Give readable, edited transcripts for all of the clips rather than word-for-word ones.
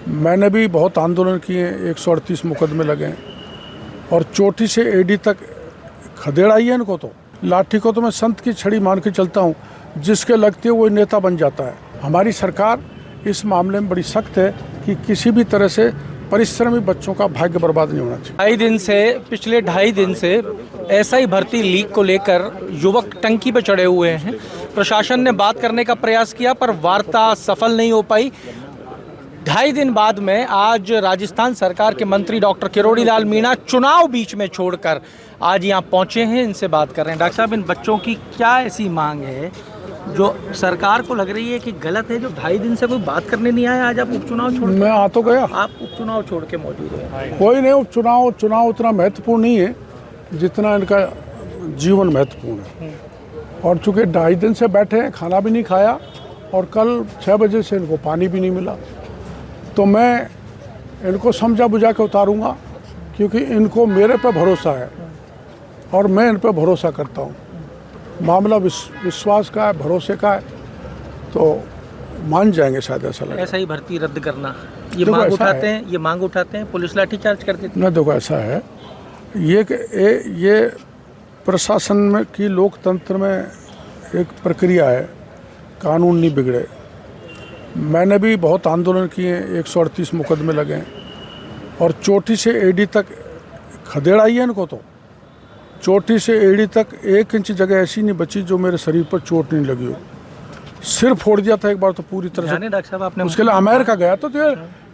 मैंने भी बहुत आंदोलन किए, 138 मुकदमे लगे हैं और चोटी से एडी तक खदेड़ा ही है इनको। तो लाठी को तो मैं संत की छड़ी मान के चलता हूँ, जिसके लगते वो नेता बन जाता है। हमारी सरकार इस मामले में बड़ी सख्त है कि किसी भी तरह से परिश्रमी बच्चों का भाग्य बर्बाद नहीं होना चाहिए। पिछले 2.5 दिन से एसआई भर्ती लीक को लेकर युवक टंकी पर चढ़े हुए हैं। प्रशासन ने बात करने का प्रयास किया पर वार्ता सफल नहीं हो पाई। 2.5 दिन बाद में आज राजस्थान सरकार के मंत्री डॉक्टर किरोड़ी लाल मीणा चुनाव बीच में छोड़कर आज यहाँ पहुँचे हैं, इनसे बात कर रहे हैं। डॉक्टर साहब, इन बच्चों की क्या ऐसी मांग है जो सरकार को लग रही है कि गलत है, जो 2.5 दिन से कोई बात करने नहीं आया? आज आप उपचुनाव छोड़, मैं आ तो गया, आप उपचुनाव छोड़ के मौजूद हैं। कोई नहीं, चुनाव उतना महत्वपूर्ण नहीं है जितना इनका जीवन महत्वपूर्ण है। और चूंकि 2.5 दिन से बैठे हैं, खाना भी नहीं खाया और कल 6 बजे से इनको पानी भी नहीं मिला, तो मैं इनको समझा बुझा के उतारूंगा, क्योंकि इनको मेरे पे भरोसा है और मैं इन पे भरोसा करता हूँ। मामला विश्वास का है, भरोसे का है, तो मान जाएंगे शायद, ऐसा लगता है। ऐसा ही भर्ती रद्द करना ये मांग उठाते हैं, पुलिस लाठीचार्ज करती है। न देखो, ऐसा है ये प्रशासन में की लोकतंत्र में एक प्रक्रिया है, कानून नहीं बिगड़े। मैंने भी बहुत आंदोलन किए, 138 मुकदमे लगे हैं और चोटी से एडी तक खदेड़ा ही है इनको। तो चोटी से एड़ी तक 1 इंच जगह ऐसी नहीं बची जो मेरे शरीर पर चोट नहीं लगी हो। सिर फोड़ दिया था एक बार तो पूरी तरह से। डॉक्टर साहब, आपने उसके लिए अमेरिका गया। तो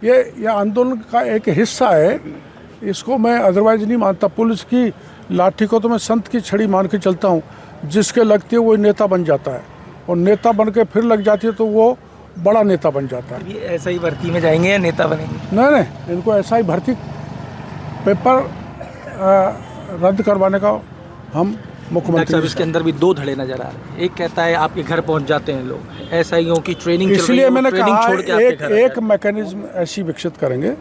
ये आंदोलन का एक हिस्सा है, इसको मैं अदरवाइज नहीं मानता। पुलिस की लाठी को तो मैं संत की छड़ी मान के चलता हूँ, जिसके लगती है वो नेता बन जाता है, और नेता बन के फिर लग जाती है तो वो बड़ा नेता बन जाता है। ये ऐसा ही भर्ती में जाएंगे या नेता बनेंगे? नहीं, इनको ऐसा ही भर्ती पेपर रद्द करवाने का हम मुख्यमंत्री। इसके अंदर भी 2 धड़े नजर आ रहे हैं। एक कहता है आपके घर पहुंच जाते हैं लोग, एसआईओं की ट्रेनिंग, इसलिए मैंने कहा एक मैकेनिज्म ऐसी विकसित करेंगे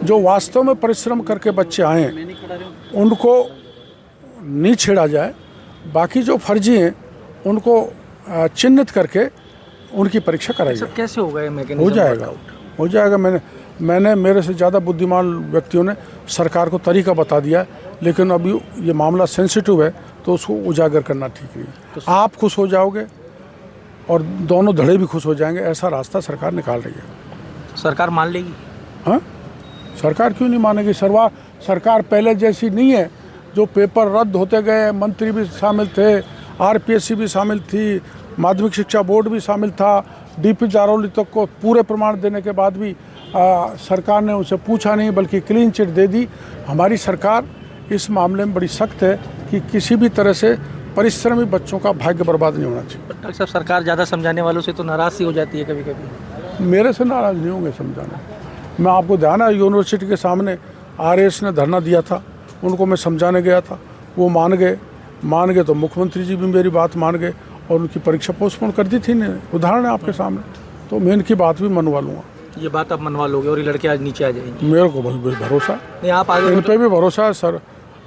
जो वास्तव में परिश्रम करके बच्चे आए उनको नहीं छेड़ा जाए, बाकी जो फर्जी हैं उनको चिन्हित करके उनकी परीक्षा कराई जाए। कैसे होगा ये मैकेनिज्म? हो जाएगा। मैंने मेरे से ज़्यादा बुद्धिमान व्यक्तियों ने सरकार को तरीका बता दिया है, लेकिन अभी ये मामला सेंसिटिव है तो उसको उजागर करना ठीक नहीं। तो आप खुश हो जाओगे और दोनों धड़े भी खुश हो जाएंगे, ऐसा रास्ता सरकार निकाल रही है। सरकार मान लेगी? हाँ, सरकार क्यों नहीं मानेगी? सरकार पहले जैसी नहीं है, जो पेपर रद्द होते गए, मंत्री भी शामिल थे, आरपीएससी भी शामिल थी, माध्यमिक शिक्षा बोर्ड भी शामिल था, डीपी जारौली तक को पूरे प्रमाण देने के बाद भी सरकार ने उसे पूछा नहीं, बल्कि क्लीन चिट दे दी। हमारी सरकार इस मामले में बड़ी सख्त है कि किसी भी तरह से परिश्रमी बच्चों का भाग्य बर्बाद नहीं होना चाहिए। डॉक्टर साहब, सरकार ज़्यादा समझाने वालों से तो नाराज़ सी हो जाती है कभी कभी। मेरे से नाराज़ नहीं होंगे समझाना। मैं आपको ध्यान है, यूनिवर्सिटी के सामने आरएस ने धरना दिया था, उनको मैं समझाने गया था, वो मान गए तो मुख्यमंत्री जी भी मेरी बात मान गए और उनकी परीक्षा पोस्टपोन कर दी थी। उदाहरण है आपके सामने, तो मैं इनकी बात भी मनवा लूँगा। ये बात आप मनवा लोगे और ये लड़के आज नीचे आ जाएंगे? मेरे को बस भरोसा है, आप आगे इन पे भी भरोसा है सर,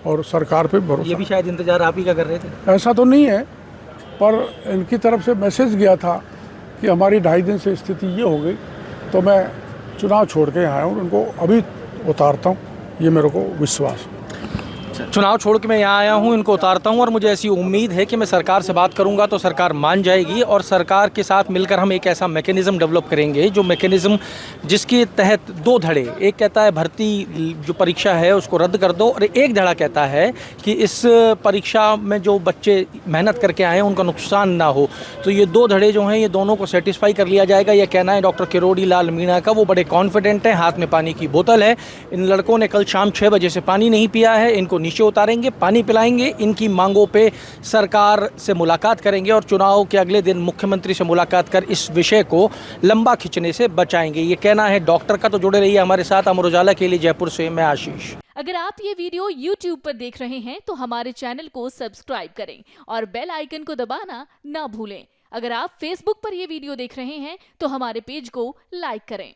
और सरकार पे भी भरोसा। ये भी शायद इंतजार आप ही का कर रहे थे? ऐसा तो नहीं है, पर इनकी तरफ से मैसेज गया था कि हमारी 2.5 दिन से स्थिति ये हो गई, तो मैं चुनाव छोड़ के आया हूँ, उनको अभी उतारता हूँ, ये मेरे को विश्वास है। चुनाव छोड़ के मैं यहाँ आया हूँ, इनको उतारता हूँ और मुझे ऐसी उम्मीद है कि मैं सरकार से बात करूँगा तो सरकार मान जाएगी और सरकार के साथ मिलकर हम एक ऐसा मैकेनिज़्म डेवलप करेंगे, जो मैकेनिज़्म जिसके तहत 2 धड़े, एक कहता है भर्ती जो परीक्षा है उसको रद्द कर दो, और एक धड़ा कहता है कि इस परीक्षा में जो बच्चे मेहनत करके आए हैं उनका नुकसान ना हो। तो ये 2 धड़े जो हैं, ये दोनों को सेटिस्फाई कर लिया जाएगा, यह कहना है डॉक्टर किरोड़ी लाल मीणा का। वो बड़े कॉन्फिडेंट हैं, हाथ में पानी की बोतल है। इन लड़कों ने कल शाम 6 बजे से पानी नहीं पिया है, इनको नीचे उतारेंगे, पानी पिलाएंगे, इनकी मांगों पे सरकार से मुलाकात करेंगे और चुनाव के अगले दिन मुख्यमंत्री से मुलाकात कर इस विषय को लंबा खींचने से बचाएंगे। ये कहना है डॉक्टर का। तो जुड़े रहिए हमारे साथ। अमर उजाला के लिए जयपुर से मैं आशीष। अगर आप ये वीडियो YouTube पर देख रहे हैं तो हमारे चैनल को सब्सक्राइब करें और बेल आइकन को दबाना ना भूलें। अगर आप Facebook पर ये वीडियो देख रहे हैं तो हमारे पेज को लाइक करें।